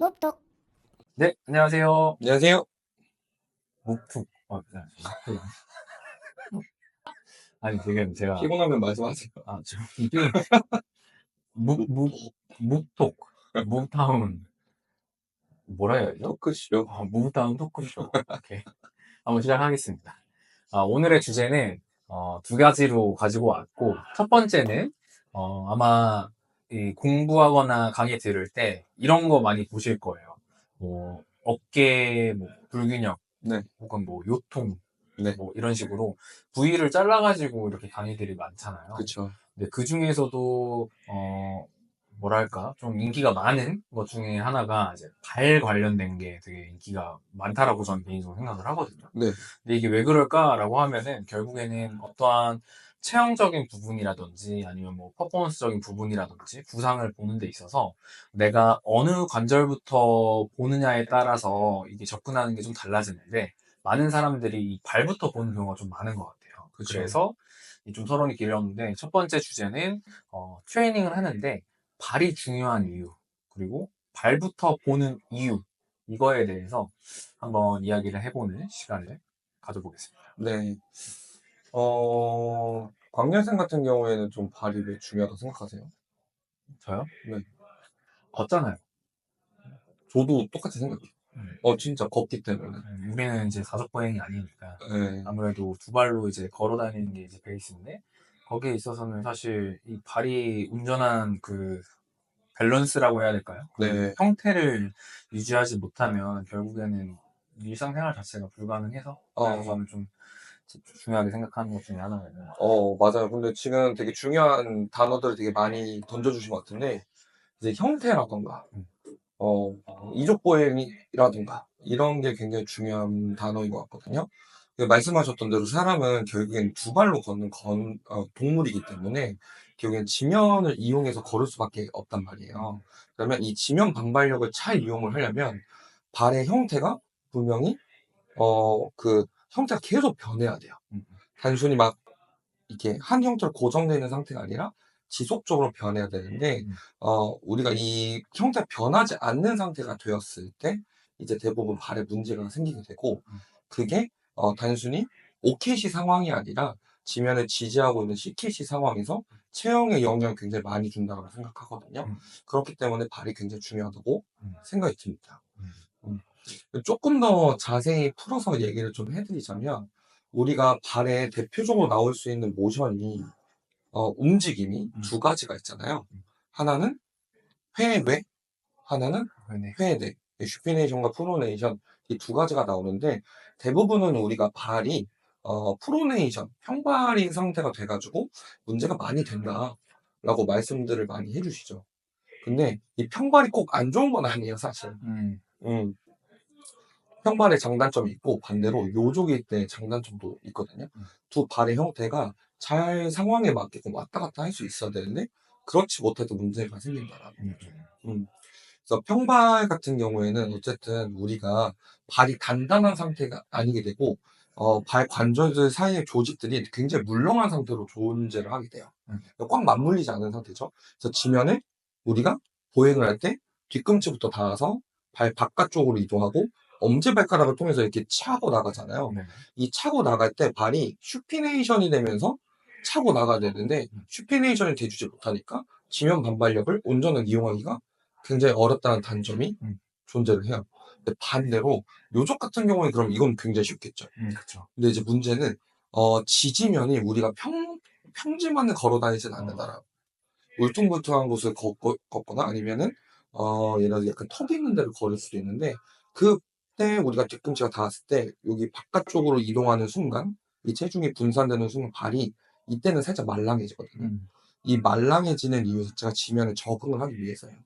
묵묵 네, 안녕하세요. 안녕하세요. 묵묵. 아니, 지금 제가, 피곤하면 말씀하세요. 지금, 묵묵, 묵톡, 묵타운, 뭐라 해야 되죠? 토크쇼. 묵타운 토크쇼. 오케이. 한번 시작하겠습니다. 오늘의 주제는, 두 가지로 가지고 왔고, 첫 번째는, 아마, 이 공부하거나 강의 들을 때, 이런 거 많이 보실 거예요. 뭐, 어깨, 뭐, 불균형, 네. 혹은 뭐, 요통, 네. 뭐 이런 식으로 부위를 잘라가지고 이렇게 강의들이 많잖아요. 그쵸. 근데 그 중에서도 뭐랄까 좀 인기가 많은 것 중에 하나가 이제 발 관련된 게 되게 인기가 많다라고 저는 개인적으로 생각을 하거든요. 네. 근데 이게 왜 그럴까라고 하면은 결국에는 어떠한 체형적인 부분이라든지 아니면 뭐 퍼포먼스적인 부분이라든지 구상을 보는 데 있어서 내가 어느 관절부터 보느냐에 따라서 이게 접근하는 게 좀 달라지는데 많은 사람들이 이 발부터 보는 경우가 좀 많은 것 같아요. 그쵸. 그래서 좀 토론이 길었는데 첫 번째 주제는 트레이닝을 하는데 발이 중요한 이유 그리고 발부터 보는 이유 이거에 대해서 한번 이야기를 해보는 시간을 가져보겠습니다. 네. 광렬생 같은 경우에는 좀 발이 왜 중요하다고 생각하세요? 저요? 네. 걷잖아요. 저도 똑같이 생각해요. 진짜 걷기 때문에. 우리는 이제 사족보행이 아니니까 네. 아무래도 두 발로 이제 걸어 다니는 게 이제 베이스인데 거기에 있어서는 사실 이 발이 운전한 그 밸런스라고 해야 될까요? 그 네. 형태를 유지하지 못하면 결국에는 일상생활 자체가 불가능해서 그래서 저는 좀 중요하게 생각하는 것 중에 하나예요. 맞아요. 근데 지금 되게 중요한 단어들을 되게 많이 던져주신 것 같은데, 이제 형태라던가, 어, 이족보행이라든가, 이런 게 굉장히 중요한 단어인 것 같거든요. 말씀하셨던 대로 사람은 결국엔 두 발로 걷는 동물이기 때문에 결국엔 지면을 이용해서 걸을 수밖에 없단 말이에요. 그러면 이 지면 반발력을 잘 이용을 하려면 발의 형태가 분명히 그 형태가 계속 변해야 돼요. 단순히 막 이게 한 형태로 고정되어 있는 상태가 아니라 지속적으로 변해야 되는데 우리가 이 형태가 변하지 않는 상태가 되었을 때 이제 대부분 발에 문제가 생기게 되고 그게 단순히 OKC 상황이 아니라 지면을 지지하고 있는 CKC 상황에서 체형에 영향을 굉장히 많이 준다고 생각하거든요. 그렇기 때문에 발이 굉장히 중요하다고 생각이 듭니다. 음. 조금 더 자세히 풀어서 얘기를 좀 해드리자면 우리가 발에 대표적으로 나올 수 있는 모션이 움직임이 두 가지가 있잖아요. 하나는 회외, 하나는 네. 회내. 슈피네이션과 프로네이션 이 두 가지가 나오는데 대부분은 우리가 발이 프로네이션, 평발인 상태가 돼가지고 문제가 많이 된다라고 말씀들을 많이 해주시죠. 근데 이 평발이 꼭 안 좋은 건 아니에요, 사실. 음. 평발의 장단점이 있고 반대로 요족일 때 장단점도 있거든요. 두 발의 형태가 잘 상황에 맞게끔 왔다 갔다 할 수 있어야 되는데 그렇지 못해도 문제가 생긴다라는 거죠. 그래서 평발 같은 경우에는 어쨌든 우리가 발이 단단한 상태가 아니게 되고 발 관절들 사이의 조직들이 굉장히 물렁한 상태로 존재를 하게 돼요. 꽉 맞물리지 않은 상태죠. 그래서 지면을 우리가 보행을 할 때 뒤꿈치부터 닿아서 발 바깥쪽으로 이동하고 엄지발가락을 통해서 이렇게 차고 나가잖아요. 네. 이 차고 나갈 때 발이 슈피네이션이 되면서 차고 나가야 되는데 슈피네이션이 돼주지 못하니까 지면 반발력을 온전히 이용하기가 굉장히 어렵다는 단점이 존재를 해요. 근데 반대로 요족 같은 경우에 그럼 이건 굉장히 쉽겠죠. 그쵸. 근데 이제 문제는 지지면이 우리가 평지만을 걸어 다니진 않는다라. 울퉁불퉁한 곳을 걷거나 아니면은 예를 들어 약간 턱 있는 데를 걸을 수도 있는데 그때 우리가 뒤꿈치가 닿았을 때 여기 바깥쪽으로 이동하는 순간 이 체중이 분산되는 순간 발이 이때는 살짝 말랑해지거든요. 이 말랑해지는 이유 자체가 지면에 적응을 하기 위해서예요.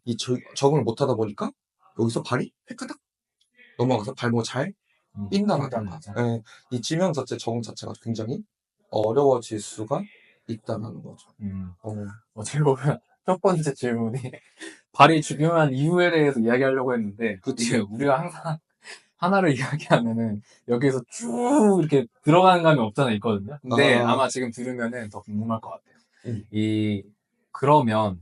이 적응을 못하다 보니까 여기서 발이 획가닥 넘어가서 발목을 잘 삔다라든가 예, 이 지면 자체 적응 자체가 굉장히 어려워질 수가 있다는 거죠. 어떻게 보면 첫 번째 질문이 발이 중요한 이유에 대해서 이야기하려고 했는데 그치. 이게 우리가 항상 하나를 이야기하면은 여기에서 쭉 이렇게 들어가는 감이 없잖아 있거든요. 근데 아마 지금 들으면은 더 궁금할 것 같아요. 음. 그러면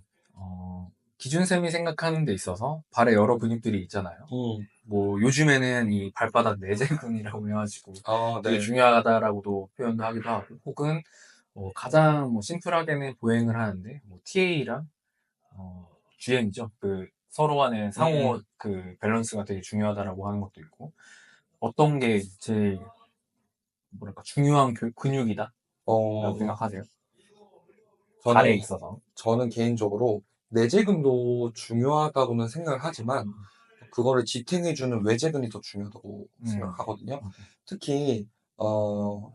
기준쌤이 생각하는 데 있어서 발에 여러 근육들이 있잖아요. 뭐 요즘에는 이 발바닥 내재근이라고 해가지고 되게 네. 중요하다라고도 표현도 하기도 하고, 혹은 가장 뭐 심플하게는 보행을 하는데 뭐 TA랑 GM이죠. 그 서로 간의 상호 그 밸런스가 되게 중요하다라고 하는 것도 있고, 어떤 게 제일 뭐랄까 중요한 근육이다라고 어, 생각하세요? 발에 저는, 있어서. 저는 개인적으로 내재근도 중요하다고는 생각을 하지만, 그거를 지탱해주는 외재근이 더 중요하다고 음, 생각하거든요. 음, 특히, 어,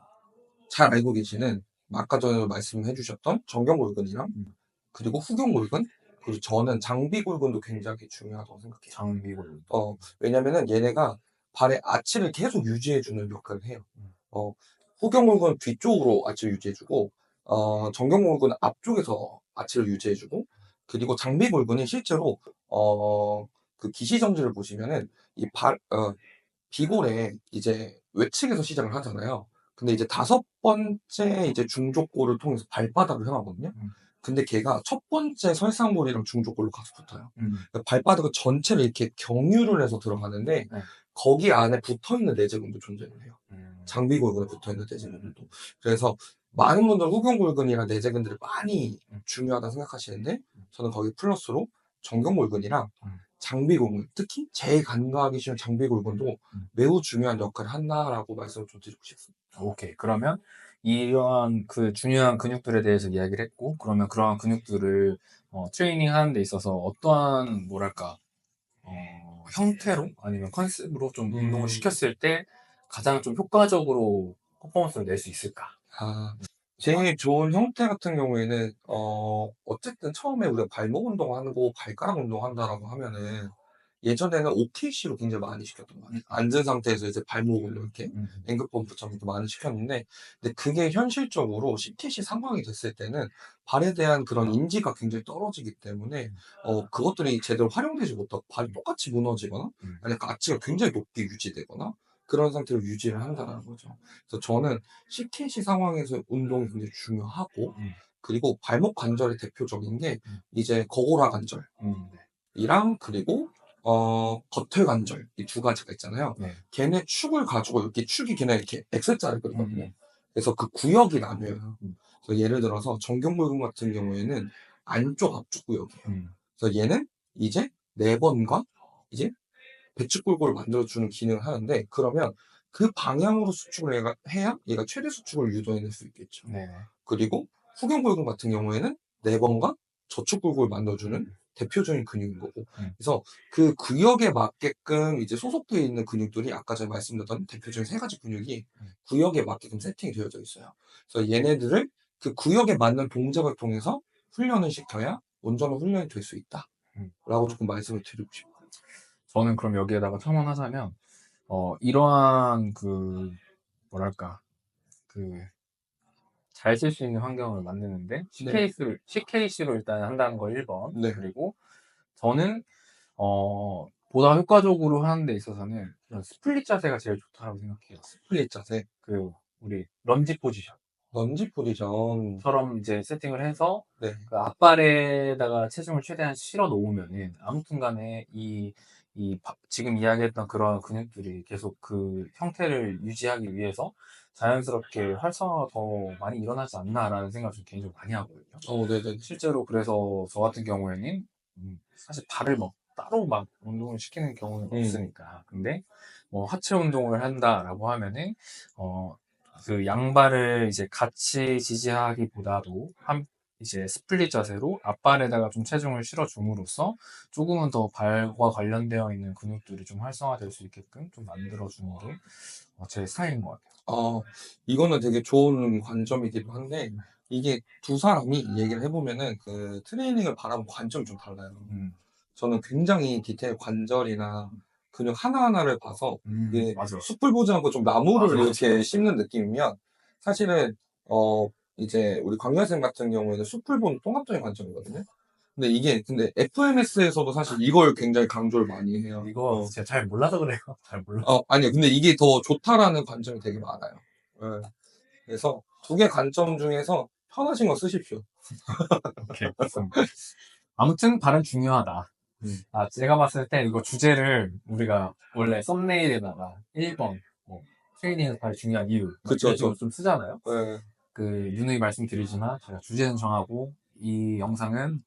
잘 알고 계시는, 아까 전에 말씀해 주셨던 정경골근이랑, 음. 그리고 후경골근, 그리고 저는 장비골근도 굉장히 중요하다고 생각해요. 장비골. 왜냐면은 얘네가 발의 아치를 계속 유지해주는 역할을 해요. 음, 후경골근은 뒤쪽으로 아치를 유지해주고, 정경골근은 앞쪽에서 아치를 유지해주고, 그리고 장비골근이 실제로, 그 기시정지를 보시면은, 비골에 이제 외측에서 시작을 하잖아요. 근데 이제 다섯 번째 이제 중족골을 통해서 발바닥을 향하거든요. 음, 근데 걔가 첫 번째 설상골이랑 중족골로 가서 붙어요. 음. 그러니까 발바닥을 전체를 이렇게 경유를 해서 들어가는데 네. 거기 안에 붙어 있는 내재근도 존재를 해요. 음, 장비골근에 붙어 있는 내재근들도. 그래서 많은 분들은 후경골근이랑 내재근들이 많이 음, 중요하다 생각하시는데 저는 거기 플러스로 정경골근이랑 음, 장비골근, 특히 제일 간과하기 쉬운 장비골근도 음. 매우 중요한 역할을 한다라고 말씀을 좀 드리고 싶습니다. 오케이. 그러면 이러한 그 중요한 근육들에 대해서 이야기를 했고, 그러면 그러한 근육들을 트레이닝 하는 데 있어서 어떠한, 뭐랄까, 형태로 아니면 컨셉으로 좀 운동을 음, 시켰을 때 가장 좀 효과적으로 퍼포먼스를 낼 수 있을까? 아, 제일 좋은 형태 같은 경우에는, 어쨌든 처음에 우리가 발목 운동하고 발가락 운동한다라고 하면은, 예전에는 OKC로 굉장히 많이 시켰던 것 같아요. 음, 앉은 상태에서 이제 발목을 이렇게, 음, 앵글 펌프처럼 이렇게 많이 시켰는데, 근데 그게 현실적으로 CTC 상황이 됐을 때는, 발에 대한 그런 인지가 굉장히 떨어지기 때문에, 그것들이 제대로 활용되지 못하고, 발이 똑같이 무너지거나, 음, 아니면 아치가 굉장히 높게 유지되거나, 그런 상태로 유지를 한다는 거죠. 그래서 저는 CKC 상황에서 운동이 굉장히 중요하고, 음, 그리고 발목 관절의 대표적인 게 음, 이제 거고라 관절이랑 네. 그리고 겉털 관절 이 두 가지가 있잖아요. 네. 걔네 축을 가지고 이렇게 축이 걔네 이렇게 X자를 음, 그리거든요. 음, 그래서 그 구역이 나뉘어요. 음, 그래서 예를 들어서 정경골근 같은 경우에는 안쪽 앞쪽 구역이에요. 음, 그래서 얘는 이제 네 번과 이제 배축골고를 만들어주는 기능을 하는데 그러면 그 방향으로 수축을 해야 얘가 최대 수축을 유도해낼 수 있겠죠. 네네. 그리고 후경골근 같은 경우에는 네 번과 저축골고를 만들어주는 음, 대표적인 근육인 거고. 음, 그래서 그 구역에 맞게끔 이제 소속되어 있는 근육들이 아까 전에 말씀드렸던 대표적인 세 가지 근육이 음. 구역에 맞게끔 세팅이 되어져 있어요. 그래서 얘네들을 그 구역에 맞는 동작을 통해서 훈련을 시켜야 온전한 훈련이 될 수 있다. 음. 라고 조금 말씀을 드리고 싶어요. 저는 그럼 여기에다가 첨언하자면, 이러한 뭐랄까, 그, 잘 쓸 수 있는 환경을 만드는데, 네. CKC로 일단 한다는 거 1번. 네. 그리고 저는, 보다 효과적으로 하는 데 있어서는 이런 스플릿 자세가 제일 좋다고 생각해요. 스플릿 자세. 우리, 런지 포지션. 런지 포지션. 처럼 이제 세팅을 해서 네. 그 앞발에다가 체중을 최대한 실어 놓으면은 아무튼 간에 지금 이야기했던 그런 근육들이 계속 그 형태를 유지하기 위해서 자연스럽게 활성화가 더 많이 일어나지 않나라는 생각을 좀 개인적으로 많이 하거든요. 네네. 실제로 그래서 저 같은 경우에는 사실 발을 막 따로 막 운동을 시키는 경우는 음, 없으니까. 근데 뭐 하체 운동을 한다라고 하면은 어, 그 양발을 이제 같이 지지하기보다도 이제 스플릿 자세로 앞발에다가 좀 체중을 실어줌으로써 조금은 더 발과 관련되어 있는 근육들이 좀 활성화될 수 있게끔 좀 만들어주는 게 제 스타일인 것 같아요. 어, 이거는 되게 좋은 관점이기도 한데, 이게 두 사람이 얘기를 해보면은 그 트레이닝을 바라본 관점이 좀 달라요. 음, 저는 굉장히 디테일 관절이나 근육 하나하나를 봐서, 이게 맞아. 숯불 보지 않고 좀 나무를 맞아, 맞아. 이렇게 씹는 느낌이면, 사실은, 이제 우리 광렬쌤 같은 경우에는 숯불 보는 통합적인 관점이거든요. 근데 FMS에서도 사실 이걸 굉장히 강조를 많이 해요. 이거 제가 잘 몰라서 그래요. 잘 몰라. 아니요. 근데 이게 더 좋다라는 관점이 되게 많아요. 예. 그래서 두 개 관점 중에서 편하신 거 쓰십시오. 오케이, 좋습니다. 아무튼 발은 중요하다. 음. 제가 봤을 때 이거 주제를 우리가 원래 썸네일에다가 1번, 뭐, 트레이닝에서 발이 중요한 이유, 막 그쵸, 이런 식으로 그쵸. 좀 쓰잖아요. 네. 누누이 말씀드리지만, 제가 주제는 정하고, 이 영상은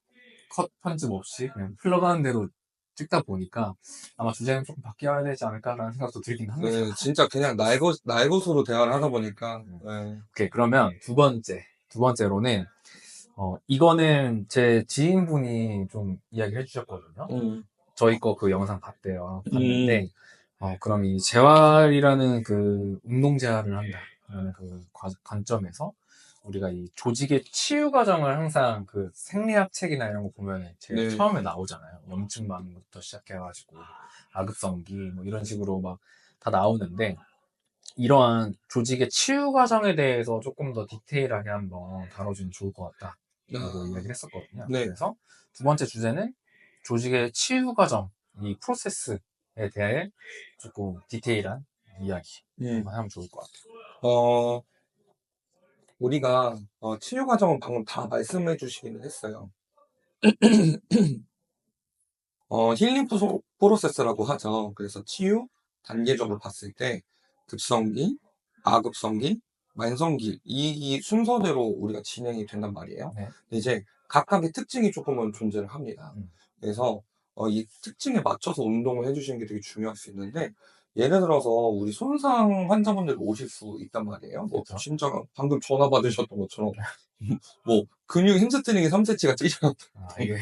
컷 편집 없이 그냥 흘러가는 대로 찍다 보니까, 아마 주제는 조금 바뀌어야 되지 않을까라는 생각도 들긴 합니다. 네, 진짜 그냥 날 것으로 대화를 하다 보니까, 네. 오케이, 그러면 두 번째로는, 이거는 제 지인분이 좀 이야기를 해주셨거든요. 음, 저희 거 그 영상 봤대요. 음, 봤는데, 그럼 이 재활이라는 그 운동 재활을 한다. 라는 그 관점에서 우리가 이 조직의 치유 과정을 항상 그 생리학 책이나 이런 거 보면 제일 네, 처음에 나오잖아요. 염증 반응부터 시작해가지고 악읍성기 뭐 이런 식으로 막 다 나오는데 이러한 조직의 치유 과정에 대해서 조금 더 디테일하게 한번 다뤄주면 좋을 것 같다. 라고 아, 이야기를 했었거든요. 네, 그래서 두 번째 주제는 조직의 치유 과정, 이 프로세스에 대해 조금 디테일한 이야기 음, 한번 하면 좋을 것 같아요. 어, 우리가, 치유 과정은 방금 다 말씀해 주시기는 했어요. 힐링 프로세스라고 하죠. 그래서 치유 단계적으로 봤을 때 급성기, 아급성기, 만성기 이 순서대로 우리가 진행이 된단 말이에요. 네. 근데 이제 각각의 특징이 조금은 존재를 합니다. 음, 그래서 이 특징에 맞춰서 운동을 해주시는 게 되게 중요할 수 있는데 예를 들어서 우리 손상 환자분들 오실 수 있단 말이에요. 뭐 그렇죠. 진짜 방금 전화 받으셨던 것처럼 뭐 근육 햄스트링이 3cm가 찢어졌다. 이게,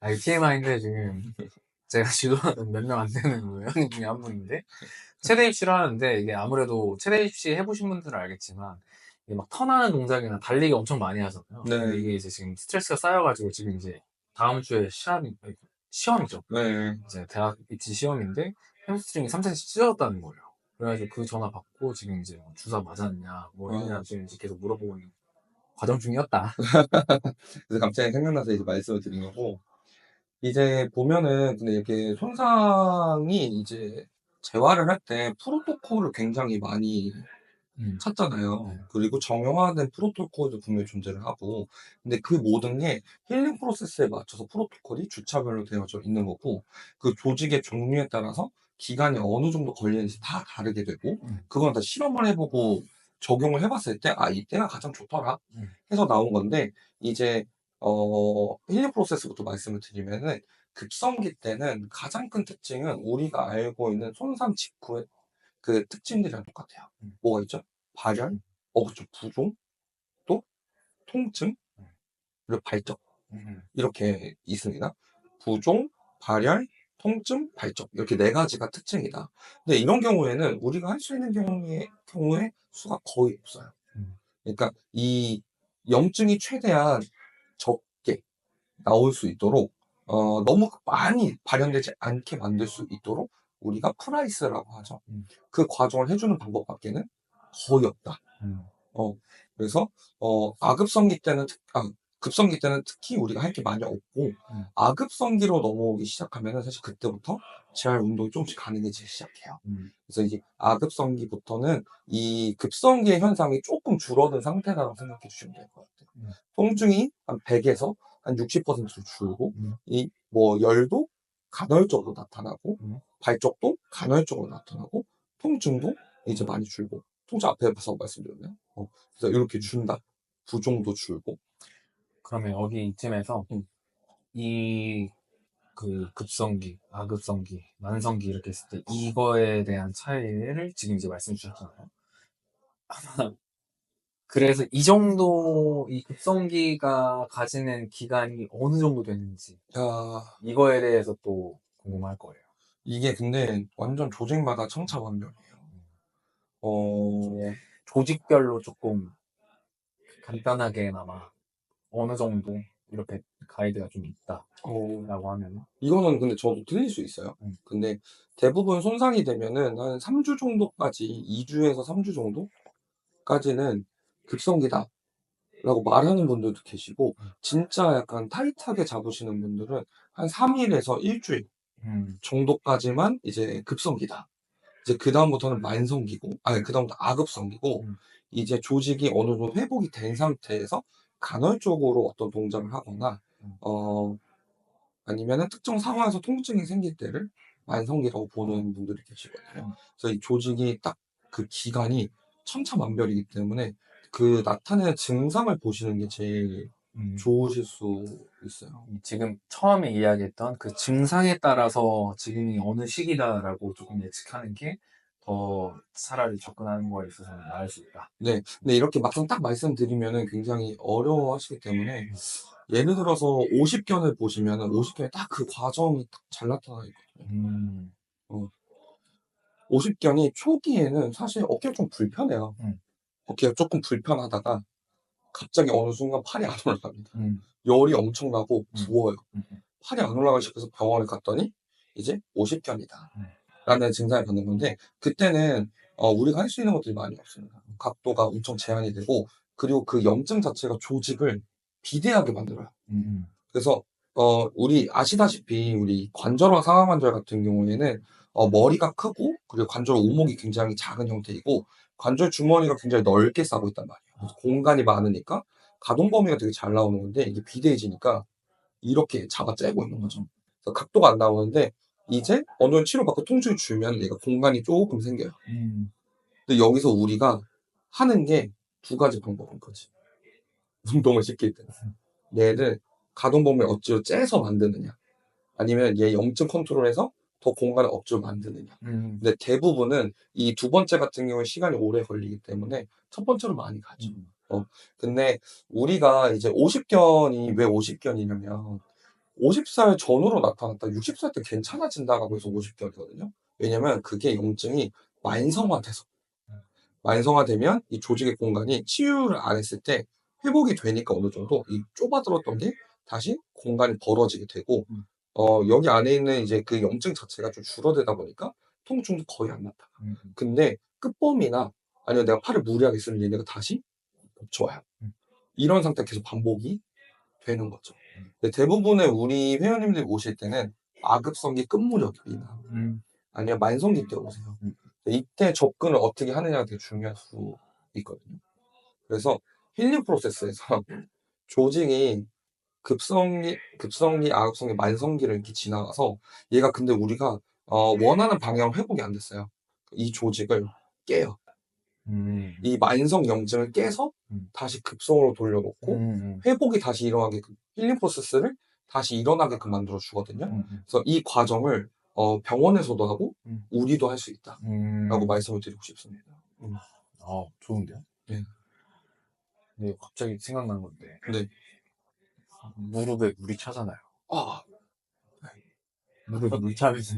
이게 TMI인데 지금 제가 지도하는 몇 명 안 되는 회원님 중에 한 분인데 체대 입시를 하는데 이게 아무래도 체대 입시 해보신 분들은 알겠지만 이게 막 턴하는 동작이나 달리기 엄청 많이 하잖아요. 근데 네, 이게 이제 지금 스트레스가 쌓여가지고 지금 이제 다음 주에 시험이죠. 네. 이제 대학 입시 시험인데 햄스트링이 3cm 찢어졌다는 거예요. 그래가지고 그 전화 받고 지금 이제 뭐 주사 맞았냐 뭐 했냐 어, 지금 이제 계속 물어보고 있는 과정 중이었다. 그래서 갑자기 생각나서 이제 말씀을 드린 거고, 이제 보면은, 근데 이렇게 손상이 이제 재활을 할 때 프로토콜을 굉장히 많이 네. 찾잖아요. 그리고 정형화된 프로토콜도 분명히 존재를 하고, 근데 그 모든 게 힐링 프로세스에 맞춰서 프로토콜이 주차별로 되어져 있는 거고, 그 조직의 종류에 따라서 기간이 어느 정도 걸리는지 다 다르게 되고, 음, 그건 다 실험을 해보고 적용을 해봤을 때, 이때가 가장 좋더라 음, 해서 나온 건데, 이제, 힐링 프로세스부터 말씀을 드리면은, 급성기 때는 가장 큰 특징은 우리가 알고 있는 손상 직후의 그 특징들이랑 똑같아요. 음, 뭐가 있죠? 발열, 음, 그쵸. 부종, 또 통증, 음, 그리고 발적. 음, 이렇게 있습니다. 부종, 발열, 통증, 발적. 이렇게 네 가지가 특징이다. 근데 이런 경우에는 우리가 할 수 있는 경우에 수가 거의 없어요. 음, 그러니까 이 염증이 최대한 적게 나올 수 있도록 너무 많이 발현되지 않게 만들 수 있도록 우리가 프라이스라고 하죠. 음, 그 과정을 해주는 방법밖에는 거의 없다. 음, 어, 그래서, 아급성기 때는, 급성기 때는 특히 우리가 할 게 많이 없고, 음, 아급성기로 넘어오기 시작하면은 사실 그때부터 재활 운동이 조금씩 가능해지기 시작해요. 음, 그래서 이제 아급성기부터는 이 급성기의 현상이 조금 줄어든 상태라고 생각해 주시면 될 것 같아요. 음, 통증이 한 100에서 한 60% 줄고, 음, 이 뭐 열도 간헐적으로 나타나고, 음. 발적도 간헐적으로 나타나고, 통증도 이제 많이 줄고, 통증 앞에서 말씀드렸나요? 그래서 이렇게 준다. 부종도 줄고. 그러면 여기 이쯤에서 음. 이 그 급성기, 아급성기, 만성기 이렇게 했을 때 이거에 대한 차이를 지금 이제 말씀 주셨잖아요. 그래서 이 정도 이 급성기가 가지는 기간이 어느 정도 되는지 야, 이거에 대해서 또 궁금할 거예요. 이게 근데 완전 조직마다 천차만별이에요. 어, 조직별로 조금 간단하게나마 어느 정도 이렇게 가이드가 좀 어, 있다라고 하면 이거는 근데 저도 틀릴 수 있어요. 음, 근데 대부분 손상이 되면은 한 3주 정도까지, 2주에서 3주 정도까지는 급성기다. 라고 말하는 분들도 계시고, 음, 진짜 약간 타이트하게 잡으시는 분들은 한 3일에서 일주일 음, 정도까지만 이제 급성기다. 이제 그다음부터는 만성기고, 그다음부터 아급성기고, 음, 이제 조직이 어느 정도 회복이 된 상태에서 간헐적으로 어떤 동작을 하거나, 음, 어, 아니면은 특정 상황에서 통증이 생길 때를 만성기라고 보는 분들이 계시거든요. 그래서 이 조직이 딱 그 기간이 천차만별이기 때문에 그 나타내는 증상을 보시는 게 제일 음. 좋으실 수 있어요. 지금 처음에 이야기했던 그 증상에 따라서 지금이 어느 시기다라고 조금 예측하는 게 더 차라리 접근하는 거에 있어서는 나을 수 있다. 네. 근데 이렇게 막상 딱 말씀드리면은 굉장히 어려워하시기 때문에 예를 들어서 50견을 보시면은 50견에 딱 그 과정이 딱 잘 나타나 있거든요. 음. 어. 50견이 초기에는 사실 어깨가 좀 불편해요. 음. 어깨가 조금 불편하다가 갑자기 어느 순간 팔이 안 올라갑니다. 음. 열이 엄청나고 음. 부어요. 음. 팔이 안 올라가기 시작해서 병원에 갔더니 이제 50견이다 음. 라는 증상을 받는 건데 그때는 우리가 할 수 있는 것들이 많이 없습니다. 각도가 엄청 제한이 되고 그리고 그 염증 자체가 조직을 비대하게 만들어요. 음. 그래서 우리 아시다시피 우리 관절과 상하관절 같은 경우에는 머리가 크고 그리고 관절 오목이 굉장히 작은 형태이고 관절 주머니가 굉장히 넓게 싸고 있단 말이에요. 그래서 공간이 많으니까 가동 범위가 되게 잘 나오는 건데 이게 비대해지니까 이렇게 잡아째고 있는 거죠. 그래서 각도가 안 나오는데 이제 어느 정도 치료받고 통증이 줄면 얘가 공간이 조금 생겨요. 음. 근데 여기서 우리가 하는 게 두 가지 방법인 거지. 운동을 시킬 때는. 얘를 가동 범위를 억지로 째서 만드느냐 아니면 얘 염증 컨트롤해서 더 공간을 억지로 만드느냐. 음. 근데 대부분은 이 두 번째 같은 경우에 시간이 오래 걸리기 때문에 첫 번째로 많이 가죠. 근데 우리가 이제 50견이 왜 50견이냐면 50살 전후로 나타났다 60살 때 괜찮아진다라고 해서 50견이거든요. 왜냐면 그게 염증이 만성화돼서 만성화되면 이 조직의 공간이 치유를 안 했을 때 회복이 되니까 어느 정도 이 좁아들었던 게 다시 공간이 벌어지게 되고 음. 여기 안에 있는 이제 그 염증 자체가 좀 줄어들다 보니까 통증도 거의 안 나타나. 음. 근데 끝범이나 아니면 내가 팔을 무리하게 쓰면 얘네가 다시 좋아요. 음. 이런 상태가 계속 반복이 되는 거죠. 음. 근데 대부분의 우리 회원님들이 오실 때는 아급성기 끝무렵이나 음. 아니면 만성기 때 오세요. 음. 이때 접근을 어떻게 하느냐가 되게 중요할 수 있거든요. 그래서 힐링 프로세스에서 조직이 급성기, 아급성기, 만성기를 이렇게 지나가서 얘가 근데 우리가 원하는 방향 회복이 안 됐어요. 이 조직을 깨요. 음. 이 만성 염증을 깨서 음. 다시 급성으로 돌려놓고 음. 회복이 다시 일어나게끔 힐링 프로세스를 다시 일어나게끔 만들어 주거든요. 음. 그래서 이 과정을 병원에서도 하고 음. 우리도 할 수 있다라고 음. 말씀을 드리고 싶습니다. 좋은데요? 네. 근데 갑자기 생각난 건데 네. 무릎에 물이 차잖아요. 아, 무릎에 물 차면서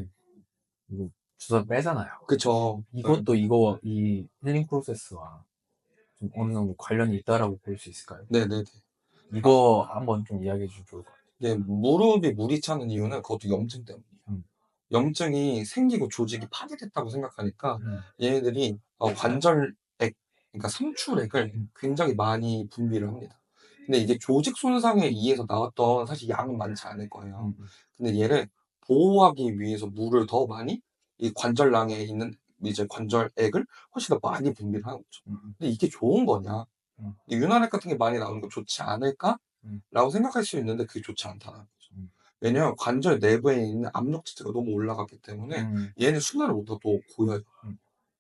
이거 주사 빼잖아요. 그쵸. 이것도 이 힐링 프로세스와 좀 어느 정도 관련이 있다라고 볼 수 있을까요? 네네네. 이거 한번 좀 이야기해 주면 좋을 것 같아요. 이게 무릎이 물이 차는 이유는 그것도 염증 때문이에요. 음. 염증이 생기고 조직이 파괴됐다고 생각하니까 음. 얘네들이 관절액, 그러니까 삼출액을 음. 굉장히 많이 분비를 합니다. 근데 이게 조직 손상에 의해서 나왔던 사실 양은 많지 않을 거예요. 근데 얘를 보호하기 위해서 물을 더 많이 이 관절낭에 있는 이제 관절액을 훨씬 더 많이 분비를 하는 거죠. 근데 이게 좋은 거냐? 음. 이 윤활액 같은 게 많이 나오는 거 좋지 않을까? 음. 라고 생각할 수 있는데 그게 좋지 않다는 거죠. 음. 왜냐하면 관절 내부에 있는 압력 자체가 너무 올라갔기 때문에 얘는 순환을 못하고 고여요. 음.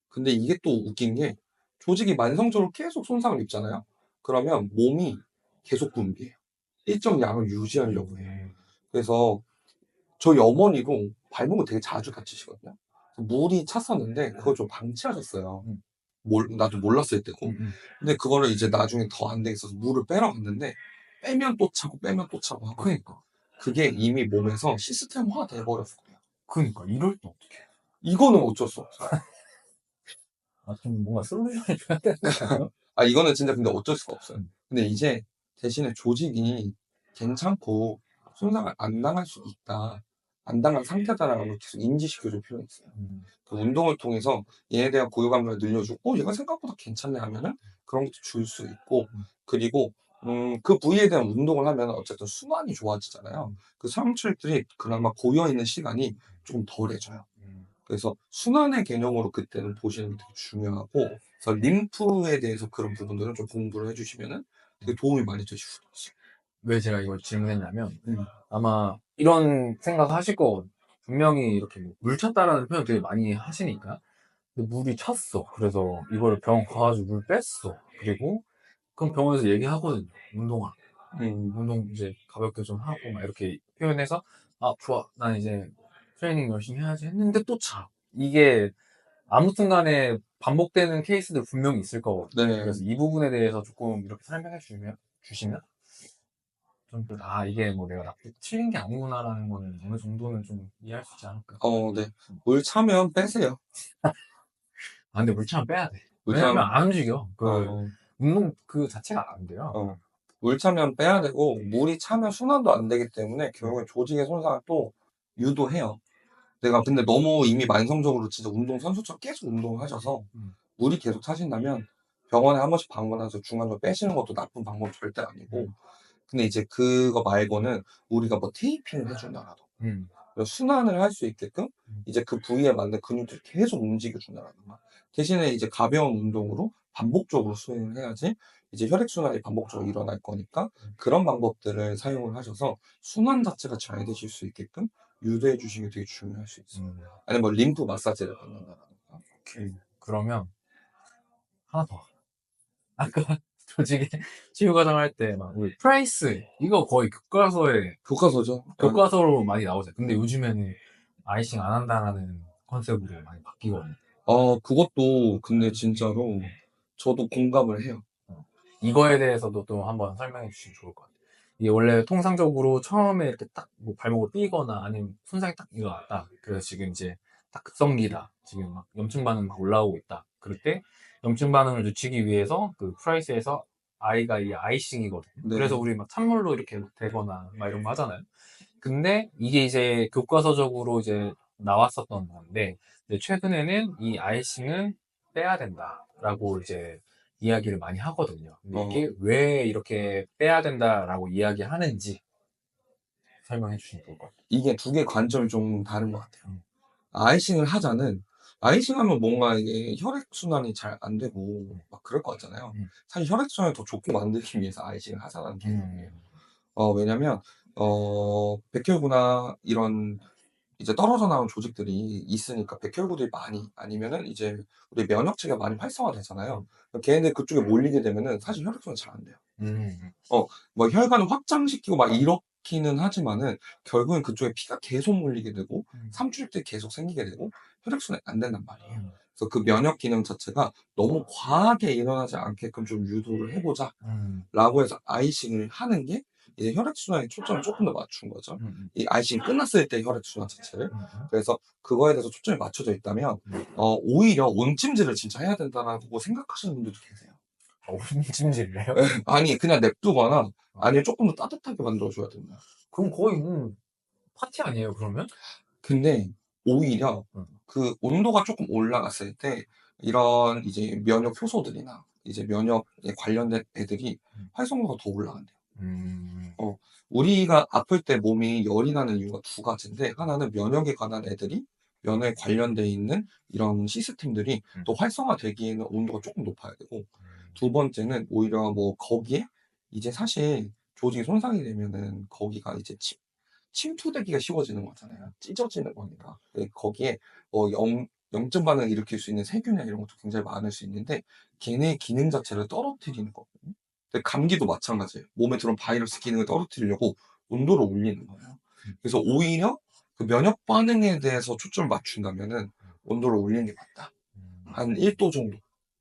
근데 이게 또 웃긴 게 조직이 만성적으로 계속 손상을 입잖아요. 그러면 몸이 계속 분비해요. 일정 양을 유지하려고 해요. 그래서 저희 어머니도 발목을 되게 자주 다치시거든요. 물이 찼었는데 그걸 좀 방치하셨어요. 음. 나도 몰랐을 때고. 근데 그거를 이제 나중에 더 안 돼 있어서 물을 빼러 갔는데 빼면 또 차고 빼면 또 차고 하고 그니까. 그게 이미 몸에서 시스템화 돼버렸어요. 그니까. 이럴 땐 어떡해. 이거는 어쩔 수 없어요. 좀 뭔가 솔루션을 줘야 되는 거 아니에요? 이거는 진짜 근데 어쩔 수가 없어요. 음. 근데 이제 대신에 조직이 괜찮고 손상을 안 당할 수 있다. 안 당한 상태다라는 걸 계속 인지시켜줄 필요가 있어요. 그 운동을 통해서 얘에 대한 고유감을 늘려주고 얘가 생각보다 괜찮네 하면은 그런 것도 줄 수 있고 그리고 그 부위에 대한 운동을 하면 어쨌든 순환이 좋아지잖아요. 그 사람들이 그나마 고여있는 시간이 좀 덜해져요. 그래서 순환의 개념으로 그때는 보시는 게 되게 중요하고 그래서 림프에 대해서 그런 부분들은 좀 공부를 해주시면은 되게 도움이 많이 되실 수도 있어요. 왜 제가 이걸 질문했냐면, 아마 이런 생각 하실 거거든요. 분명히 이렇게 물 찼다라는 표현 되게 많이 하시니까. 근데 물이 찼어. 그래서 이걸 병원 가가지고 물 뺐어. 그리고 그럼 병원에서 얘기하거든요. 운동화. 운동 이제 가볍게 좀 하고 막 이렇게 표현해서 아 좋아 난 이제 트레이닝 열심히 해야지 했는데 또 차. 이게 아무튼 간에 반복되는 케이스들 분명히 있을 거거든요. 네. 그래서 이 부분에 대해서 조금 이렇게 설명해 주시면 좀, 아, 이게 뭐 내가 틀린 게 아니구나라는 거는 어느 정도는 좀 이해할 수 있지 않을까. 네. 물 차면 빼세요. 아, 근데 물차는 빼야 돼. 물 왜냐면 차면, 안 움직여. 어, 운동 그 자체가 안 돼요. 물 차면 빼야 되고, 물이 차면 순환도 안 되기 때문에 음, 결국엔 조직의 손상을 또 유도해요. 내가 근데 너무 이미 만성적으로 진짜 운동 선수처럼 계속 운동을 하셔서 음, 물이 계속 차신다면 병원에 한 번씩 방문해서 중간중간 빼시는 것도 나쁜 방법은 절대 아니고, 음, 근데 이제 그거 말고는 우리가 뭐 테이핑을 해준다라도 음, 순환을 할 수 있게끔 음, 이제 그 부위에 맞는 근육들을 계속 움직여준다라든가, 대신에 이제 가벼운 운동으로 반복적으로 수행을 해야지 이제 혈액순환이 반복적으로 일어날 거니까 그런 방법들을 사용을 하셔서 순환 자체가 잘 되실 수 있게끔 유도해 주시는 게 되게 중요할 수 있어요. 음. 아니면 뭐 림프 마사지를 받는다라든가. 오케이. 그러면 하나 더. 아까 조직에 치유 과정 할 때 막 우리 프라이스 이거 거의 교과서에 교과서죠. 교과서로 많이 나오잖아요. 근데 요즘에는 아이싱 안 한다라는 컨셉으로 많이 바뀌거든요. 그것도 근데 진짜로 저도 공감을 해요. 어. 이거에 대해서도 또 한번 설명해 주시면 좋을 것 같아요. 이게 원래 통상적으로 처음에 이렇게 딱 뭐 발목을 삐거나 아니면 손상이 딱 일어났다. 그래서 지금 이제 딱 급성기다. 지금 막 염증 반응 막 올라오고 있다. 그럴 때 염증 반응을 늦추기 위해서 그 프라이스에서 아이가 이 아이싱이거든요. 그래서 네. 우리 막 찬물로 이렇게 되거나 막 이런 거 하잖아요. 근데 이게 이제 교과서적으로 이제 나왔었던 건데 이제 최근에는 이 아이싱은 빼야 된다라고 이제 이야기를 많이 하거든요. 근데 어, 이게 왜 이렇게 빼야 된다라고 이야기하는지 설명해 주시면 좋을 것 같아요. 이게 두 개의 관점이 좀 다른 것 같아요. 음, 아이싱을 하자는, 아이싱 하면 뭔가 이게 혈액순환이 잘 안 되고 음, 막 그럴 것 같잖아요. 음, 사실 혈액순환을 더 좋게 만들기 위해서 아이싱을 하자는 개념이에요. 음, 왜냐면, 백혈구나 이런 이제 떨어져 나온 조직들이 있으니까 백혈구들이 많이, 아니면은 이제 우리 면역체가 많이 활성화되잖아요. 그럼 걔네들 그쪽에 몰리게 되면은 사실 혈액순환이 잘 안 돼요. 음, 뭐 혈관을 확장시키고 막 이렇기는 하지만은 결국엔 그쪽에 피가 계속 몰리게 되고 음, 삼투력들이 계속 생기게 되고 혈액순환이 안 된단 말이에요. 음, 그래서 그 면역 기능 자체가 너무 과하게 일어나지 않게끔 좀 유도를 음, 해보자라고 해서 아이싱을 하는 게 이제 혈액순환에 초점을 조금 더 맞춘 거죠. 음, 이 아이싱 끝났을 때 혈액순환 자체를. 그래서 그거에 대해서 초점이 맞춰져 있다면 음. 오히려 온찜질을 진짜 해야 된다라고 생각하시는 분들도 계세요. 찜질이래요? 아니 그냥 냅두거나 어. 아니면 조금 더 따뜻하게 만들어줘야 된다. 그럼 거의 파티 아니에요, 그러면? 근데 오히려 응. 그 온도가 조금 올라갔을 때 이런 이제 면역 효소들이나 이제 면역에 관련된 애들이 음, 활성도가 더 올라간대요. 음, 어, 우리가 아플 때 몸이 열이 나는 이유가 두 가지인데, 하나는 면역에 관한 애들이 면에 관련돼 있는 이런 시스템들이 음, 또 활성화되기에는 온도가 조금 높아야 되고, 두 번째는 오히려 뭐 거기에 이제 사실 조직이 손상이 되면은 거기가 이제 침투되기가 쉬워지는 거잖아요. 찢어지는 거니까. 거기에 뭐 염증 반응을 일으킬 수 있는 세균이나 이런 것도 굉장히 많을 수 있는데, 걔네의 기능 자체를 떨어뜨리는 거거든요. 근데 감기도 마찬가지예요. 몸에 들어온 바이러스 기능을 떨어뜨리려고 온도를 올리는 거예요. 음, 그래서 오히려 그 면역 반응에 대해서 초점을 맞춘다면은 온도를 올리는 게 맞다. 음, 한 1도 정도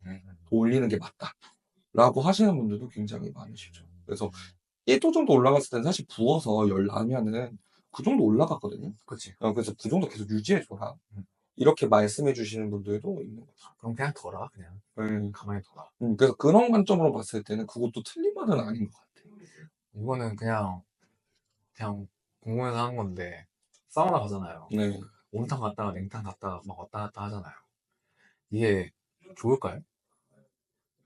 음, 더 올리는 게 맞다. 라고 하시는 분들도 굉장히 많으시죠. 그래서 1도 정도 올라갔을 때는 사실 부어서 열 나면은 그 정도 올라갔거든요. 그치. 그래서 그 정도 계속 유지해줘라. 음. 이렇게 말씀해 주시는 분들도 있는 거죠. 그럼 그냥 둬라, 그냥. 네. 가만히 둬라. 그래서 그런 관점으로 봤을 때는 그것도 틀린 말은 아닌 것 같아요. 이거는 그냥 궁금해서 하는 건데, 사우나 가잖아요. 네. 온탕 갔다가 냉탕 갔다가 막 왔다 갔다 하잖아요. 이게 좋을까요?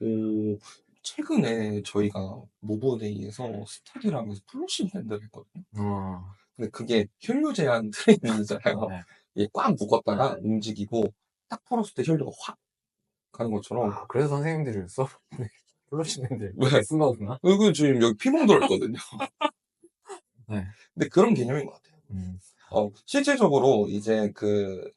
오, 최근에 저희가 모버데이에서 스타디를 하면서 플로싱 핸드를 했거든요. 어, 근데 그게 혈류 제한 트레이닝이잖아요. 네. 이게 꽉 묶었다가 네. 움직이고 딱 풀었을 때 혈류가 확 가는 것처럼. 아, 그래서 선생님들이 수업, 플러시는데 왜? 그렇게 쓴 거구나. 지금 여기 피멍 들었거든요. 네. 근데 그런 개념인 것 같아요. 음. 실질적으로 이제 그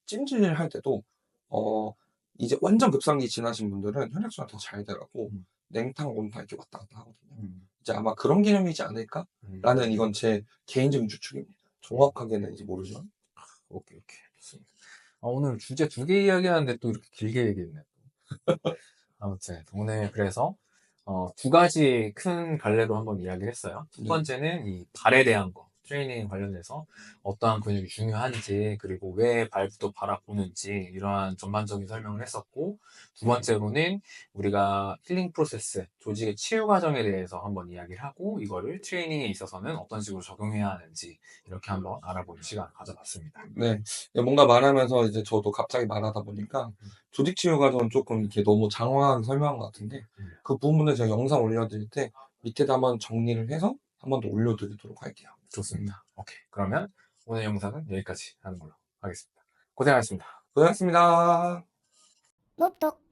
찜질할 때도 어 이제 완전 급성기 지나신 분들은 혈액순환 더 잘 돼가고 음. 냉탕, 온탕 이렇게 왔다 갔다 하거든요. 음. 이제 아마 그런 개념이지 않을까라는 음. 이건 제 개인적인 추측입니다. 정확하게는 이제 모르지만. 오케이, 오케이. 좋습니다. 오늘 주제 2개 이야기하는데 또 이렇게 길게 얘기했네. 아무튼 오늘 그래서 2가지 큰 갈래로 한번 이야기를 했어요. 첫 네. 번째는 이 발에 대한 거, 트레이닝 관련해서 어떠한 근육이 중요한지, 그리고 왜 발부터 바라보는지 이러한 전반적인 설명을 했었고, 2번째로는 우리가 힐링 프로세스, 조직의 치유 과정에 대해서 한번 이야기를 하고, 이거를 트레이닝에 있어서는 어떤 식으로 적용해야 하는지 이렇게 한번 알아보는 시간 가져봤습니다. 네. 뭔가 말하면서 이제 저도 갑자기 말하다 보니까 조직 치유 과정은 조금 이렇게 너무 장황하게 설명한 것 같은데 음. 그 부분을 제가 영상 올려드릴 때 밑에다 한번 정리를 해서 한번 더 올려드리도록 할게요. 좋습니다. 오케이. 그러면 오늘 영상은 여기까지 하는 걸로 하겠습니다. 고생하셨습니다. 고생하셨습니다. 목독